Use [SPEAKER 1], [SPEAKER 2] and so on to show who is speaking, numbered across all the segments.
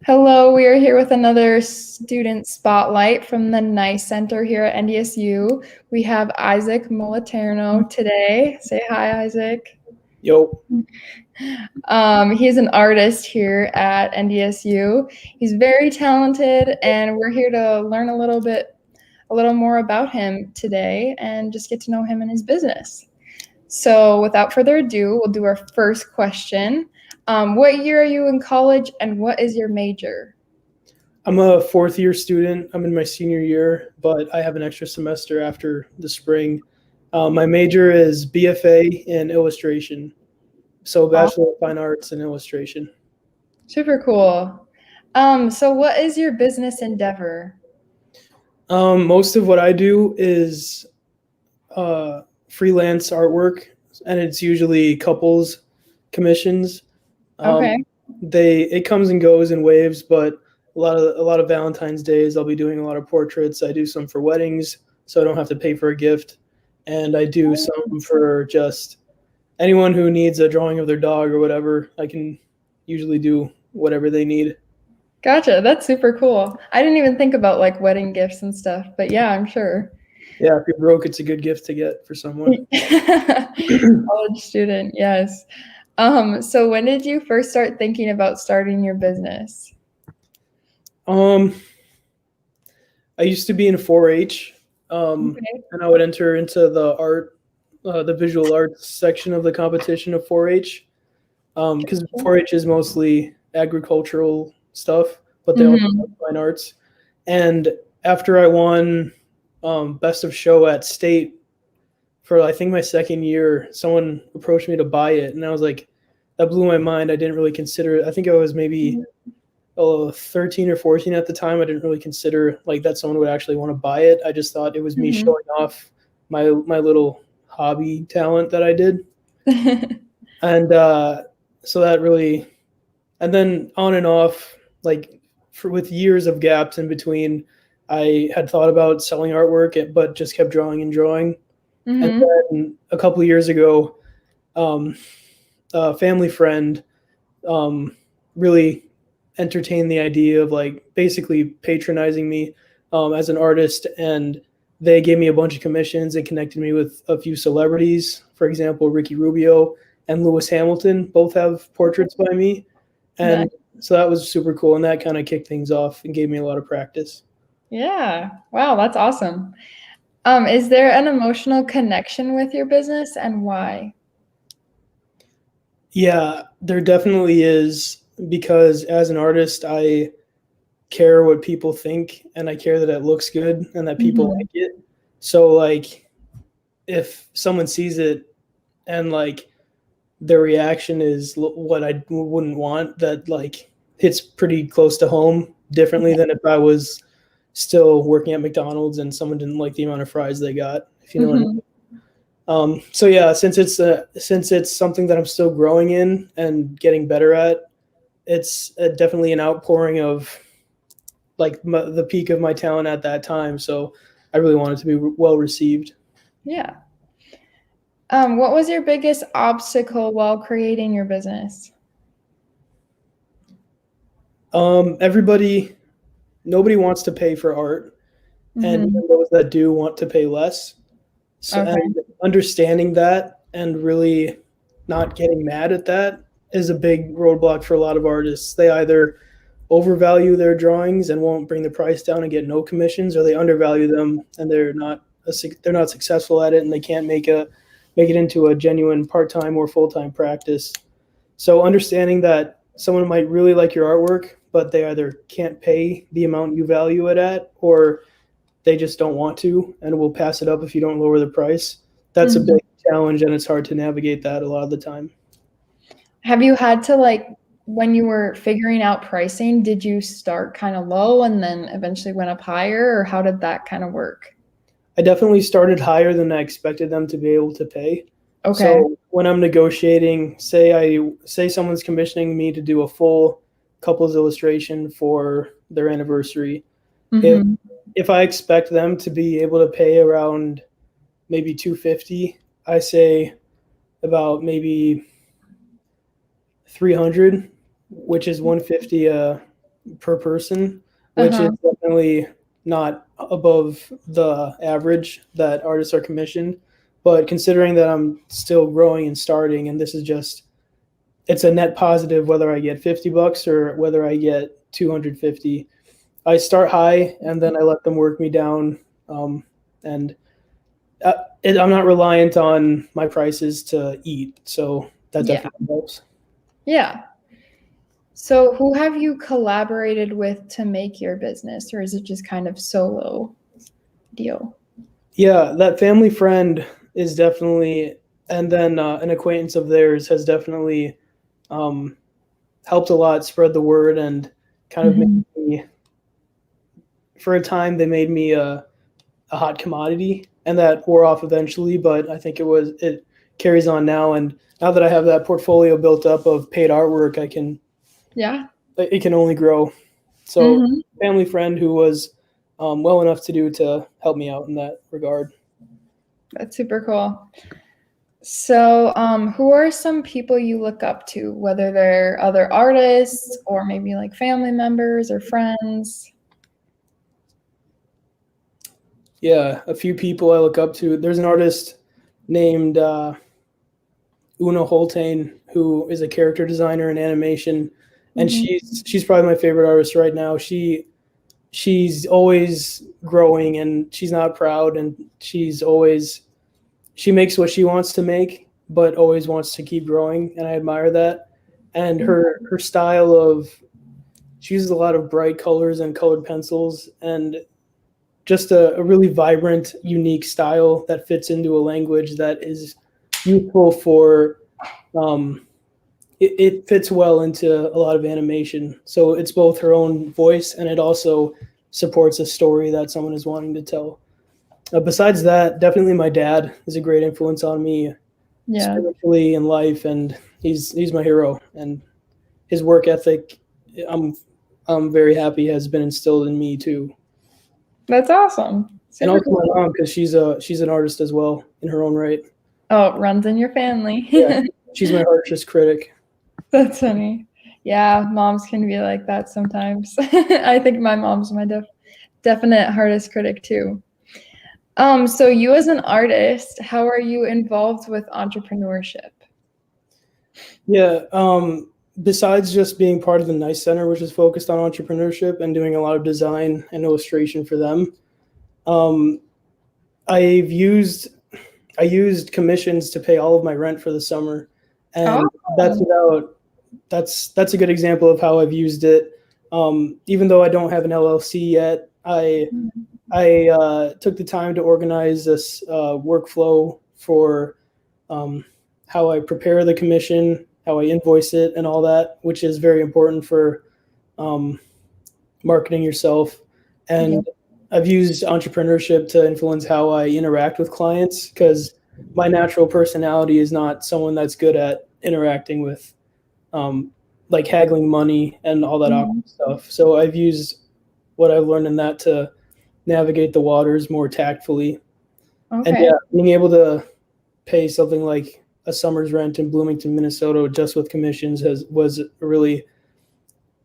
[SPEAKER 1] Hello, we are here with another student spotlight from the NICE Center here at NDSU. We have Izak Moleterno today. Say hi, Isaac.
[SPEAKER 2] Yo.
[SPEAKER 1] He's an artist here at NDSU. He's very talented, and we're here to learn a little more about him today and just get to know him and his business. So without further ado, we'll do our first question. What year are you in college and what is your major?
[SPEAKER 2] I'm a fourth year student. I'm in my senior year, but I have an extra semester after the spring. My major is BFA in illustration. So Bachelor of Fine Arts in illustration.
[SPEAKER 1] Super cool. So what is your business endeavor?
[SPEAKER 2] Most of what I do is freelance artwork, and it's usually couples commissions.
[SPEAKER 1] Okay.
[SPEAKER 2] It comes and goes in waves, but a lot of Valentine's days I'll be doing a lot of portraits. I do some for weddings, so I don't have to pay for a gift, and I do some for just anyone who needs a drawing of their dog or whatever. I can usually do whatever they need.
[SPEAKER 1] Gotcha. That's super cool. I didn't even think about like wedding gifts and stuff, but yeah, I'm sure.
[SPEAKER 2] Yeah, if you're broke, it's a good gift to get for someone.
[SPEAKER 1] College student, yes. So when did you first start thinking about starting your business?
[SPEAKER 2] I used to be in 4-H,
[SPEAKER 1] Okay.
[SPEAKER 2] and I would enter into the visual arts section of the competition of 4-H, because 4-H is mostly agricultural stuff, but they also have fine arts. And after I won best of show at state for I think my second year, someone approached me to buy it, and I was like, that blew my mind. I didn't really consider it. I think I was maybe 13 or 14 at the time. I didn't really consider like that someone would actually want to buy it. I just thought it was me showing off my little hobby talent that I did. And so that really, and then on and off, like with years of gaps in between, I had thought about selling artwork, but just kept drawing and drawing. And then a couple of years ago, a family friend really entertained the idea of like basically patronizing me as an artist, and they gave me a bunch of commissions and connected me with a few celebrities. For example, Ricky Rubio and Lewis Hamilton both have portraits by me, and so that was super cool, and that kind of kicked things off and gave me a lot of practice.
[SPEAKER 1] Yeah. Wow, that's awesome. Is there an emotional connection with your business and why?
[SPEAKER 2] Yeah, there definitely is, because as an artist, I care what people think, and I care that it looks good and that people like it. So like if someone sees it and like their reaction is what I wouldn't want, that like hits pretty close to home differently than if I was still working at McDonald's and someone didn't like the amount of fries they got, if you know what I mean. So yeah, since it's something that I'm still growing in and getting better at, it's definitely an outpouring of like the peak of my talent at that time. So I really want it to be well received.
[SPEAKER 1] Yeah. What was your biggest obstacle while creating your business?
[SPEAKER 2] Nobody wants to pay for art, and even those that do want to pay less. So and understanding that and really not getting mad at that is a big roadblock for a lot of artists. They either overvalue their drawings and won't bring the price down and get no commissions, or they undervalue them and they're not successful at it, and they can't make it into a genuine part-time or full-time practice. So understanding that someone might really like your artwork, but they either can't pay the amount you value it at, or they just don't want to and will pass it up if you don't lower the price. That's a big challenge, and it's hard to navigate that a lot of the time.
[SPEAKER 1] Have you had to like, when you were figuring out pricing, did you start kind of low and then eventually went up higher, or how did that kind of work?
[SPEAKER 2] I definitely started higher than I expected them to be able to pay.
[SPEAKER 1] Okay.
[SPEAKER 2] So when I'm negotiating, say someone's commissioning me to do a full couples illustration for their anniversary. If I expect them to be able to pay around maybe $250, I say about maybe $300, which is $150 per person, which is definitely not above the average that artists are commissioned. But considering that I'm still growing and starting, and this is just, it's a net positive whether I get $50 or whether I get 250. I start high and then I let them work me down, and I'm not reliant on my prices to eat, so that
[SPEAKER 1] Yeah.
[SPEAKER 2] definitely helps.
[SPEAKER 1] Yeah. So who have you collaborated with to make your business, or is it just kind of solo deal?
[SPEAKER 2] Yeah, that family friend is definitely, and then an acquaintance of theirs has definitely um, helped a lot spread the word and kind of made me, for a time, they made me a hot commodity, and that wore off eventually. But I think it carries on now, and now that I have that portfolio built up of paid artwork,
[SPEAKER 1] Yeah.
[SPEAKER 2] it can only grow. So, family friend who was well enough to do to help me out in that regard.
[SPEAKER 1] That's super cool. So, who are some people you look up to, whether they're other artists or maybe like family members or friends?
[SPEAKER 2] Yeah, a few people I look up to. There's an artist named Una Holtain who is a character designer in animation, and she's probably my favorite artist right now. She's always growing, and she's not proud, and she makes what she wants to make, but always wants to keep growing, and I admire that. And her style of, she uses a lot of bright colors and colored pencils, and just a really vibrant, unique style that fits into a language that is useful for. It fits well into a lot of animation, so it's both her own voice and it also supports a story that someone is wanting to tell. Besides that, definitely my dad is a great influence on me, spiritually in life, and he's my hero. And his work ethic, I'm I'm very happy has been instilled in me too.
[SPEAKER 1] That's awesome.
[SPEAKER 2] And
[SPEAKER 1] Super
[SPEAKER 2] also
[SPEAKER 1] cool.
[SPEAKER 2] my mom, because she's an artist as well in her own right.
[SPEAKER 1] Oh, it runs in your family.
[SPEAKER 2] Yeah, she's my harshest critic.
[SPEAKER 1] That's funny. Yeah, moms can be like that sometimes. I think my mom's my definite hardest critic too. So you as an artist, how are you involved with entrepreneurship?
[SPEAKER 2] Yeah, besides just being part of the Nice Center, which is focused on entrepreneurship and doing a lot of design and illustration for them, um, I've used I used commissions to pay all of my rent for the summer, and that's
[SPEAKER 1] Oh.
[SPEAKER 2] without that's a good example of how I've used it. Even though I don't have an LLC yet, I took the time to organize this workflow for how I prepare the commission, how I invoice it, and all that, which is very important for um, marketing yourself. And I've used entrepreneurship to influence how I interact with clients, because my natural personality is not someone that's good at interacting with um, like haggling money and all that awkward stuff. So I've used what I've learned in that to navigate the waters more tactfully. And
[SPEAKER 1] Okay.
[SPEAKER 2] yeah, being able to pay something like a summer's rent in Bloomington, Minnesota, just with commissions was a really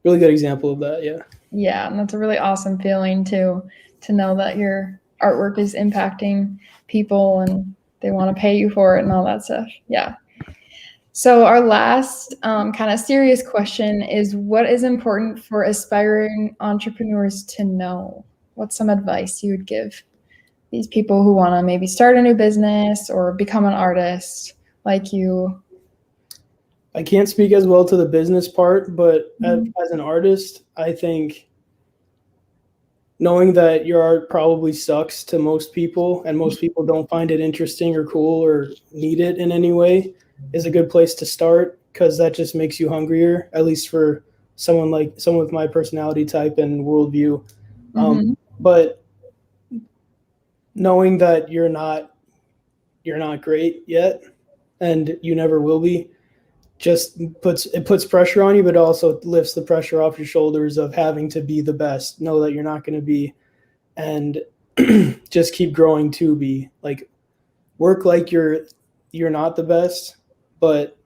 [SPEAKER 2] good example of that. Yeah.
[SPEAKER 1] Yeah, and that's a really awesome feeling too, to know that your artwork is impacting people and they want to pay you for it and all that stuff. Yeah. So our last kind of serious question is, what is important for aspiring entrepreneurs to know? What's some advice you would give these people who want to maybe start a new business or become an artist like you?
[SPEAKER 2] I can't speak as well to the business part, but as an artist, I think knowing that your art probably sucks to most people and most people don't find it interesting or cool or need it in any way is a good place to start, because that just makes you hungrier, at least for someone with my personality type and worldview. But knowing that you're not great yet and you never will be just puts pressure on you, but also lifts the pressure off your shoulders of having to be the best. Know that you're not going to be, and just keep growing to be. Like, work like you're not the best, but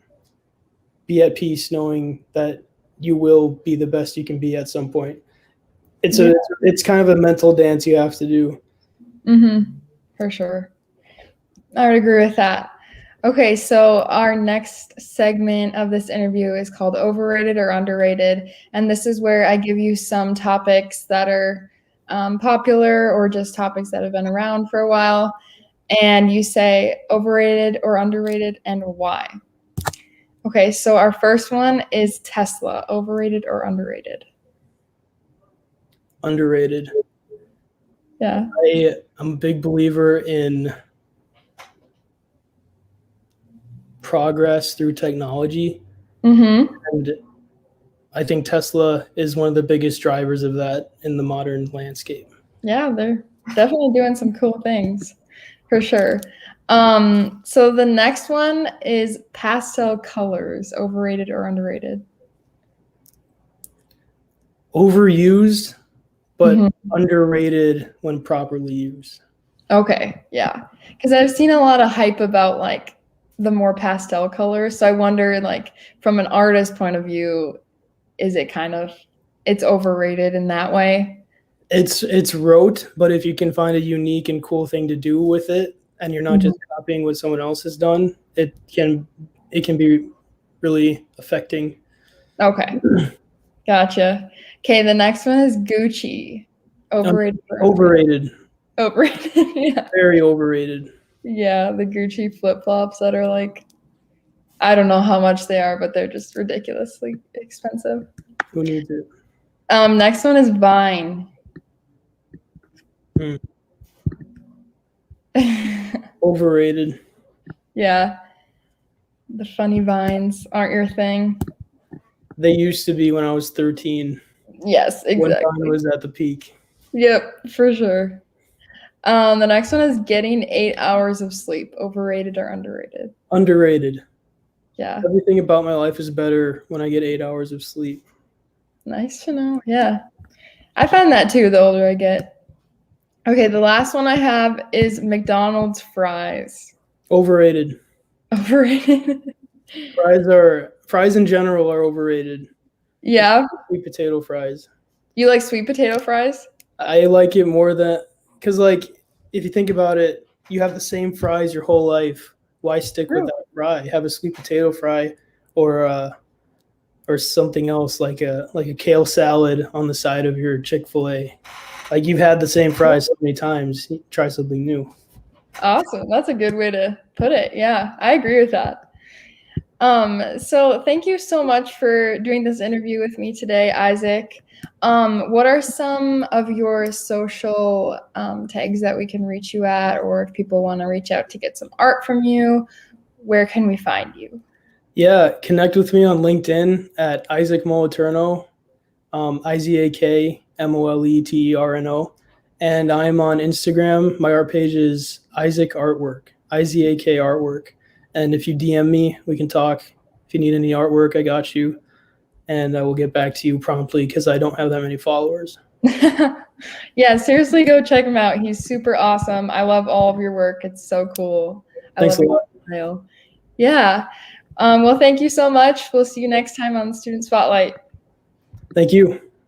[SPEAKER 2] be at peace knowing that you will be the best you can be at some point. It's
[SPEAKER 1] Yeah.
[SPEAKER 2] it's kind of a mental dance you have to do.
[SPEAKER 1] For sure. I would agree with that. Okay, so our next segment of this interview is called Overrated or Underrated. And this is where I give you some topics that are popular or just topics that have been around for a while. And you say overrated or underrated and why. Okay, so our first one is Tesla. Overrated or underrated?
[SPEAKER 2] Underrated.
[SPEAKER 1] Yeah.
[SPEAKER 2] I'm a big believer in progress through technology. And I think Tesla is one of the biggest drivers of that in the modern landscape.
[SPEAKER 1] Yeah, they're definitely doing some cool things, for sure. So the next one is Pastel Colors. Overrated or underrated?
[SPEAKER 2] Overused, but underrated when properly used.
[SPEAKER 1] Okay, yeah. Because I've seen a lot of hype about like the more pastel colors. So I wonder, like, from an artist point of view, is it kind of it's overrated in that way?
[SPEAKER 2] It's rote, but if you can find a unique and cool thing to do with it, and you're not just copying what someone else has done, it can be really affecting.
[SPEAKER 1] Okay, gotcha. Okay, the next one is Gucci. Overrated.
[SPEAKER 2] Overrated.
[SPEAKER 1] Overrated. Yeah.
[SPEAKER 2] Very overrated.
[SPEAKER 1] Yeah, the Gucci flip-flops that are like, I don't know how much they are, but they're just ridiculously expensive.
[SPEAKER 2] Who needs it?
[SPEAKER 1] Next one is Vine.
[SPEAKER 2] Overrated.
[SPEAKER 1] Yeah. The funny vines aren't your thing.
[SPEAKER 2] They used to be when I was 13.
[SPEAKER 1] Yes, exactly.
[SPEAKER 2] When Vine was at the peak.
[SPEAKER 1] Yep, for sure. The next one is getting 8 hours of sleep. Overrated or underrated?
[SPEAKER 2] Underrated.
[SPEAKER 1] Yeah.
[SPEAKER 2] Everything about my life is better when I get 8 hours of sleep.
[SPEAKER 1] Nice to know. Yeah. I find that too the older I get. Okay, the last one I have is McDonald's Fries.
[SPEAKER 2] Overrated.
[SPEAKER 1] Overrated.
[SPEAKER 2] Fries in general are overrated.
[SPEAKER 1] Yeah.
[SPEAKER 2] Sweet potato fries.
[SPEAKER 1] You like sweet potato fries?
[SPEAKER 2] I like it more than because, like, if you think about it, you have the same fries your whole life. Why stick with that fry? Have a sweet potato fry, or something else like a kale salad on the side of your Chick-fil-A. Like, you've had the same fries so many times. Try something new.
[SPEAKER 1] Awesome. That's a good way to put it. Yeah, I agree with that. So thank you so much for doing this interview with me today, Isaac. What are some of your social tags that we can reach you at, or if people want to reach out to get some art from you, where can we find you?
[SPEAKER 2] Yeah, connect with me on LinkedIn at Izak Moleterno, IZAKMOLETERNO. And I'm on Instagram. My art page is Izak Artwork, IZAK Artwork. And if you DM me, we can talk. If you need any artwork, I got you. And I will get back to you promptly because I don't have that many followers.
[SPEAKER 1] Yeah, seriously, go check him out. He's super awesome. I love all of your work. It's so cool.
[SPEAKER 2] Thanks a lot.
[SPEAKER 1] Style. Yeah. Well, thank you so much. We'll see you next time on Student Spotlight.
[SPEAKER 2] Thank you.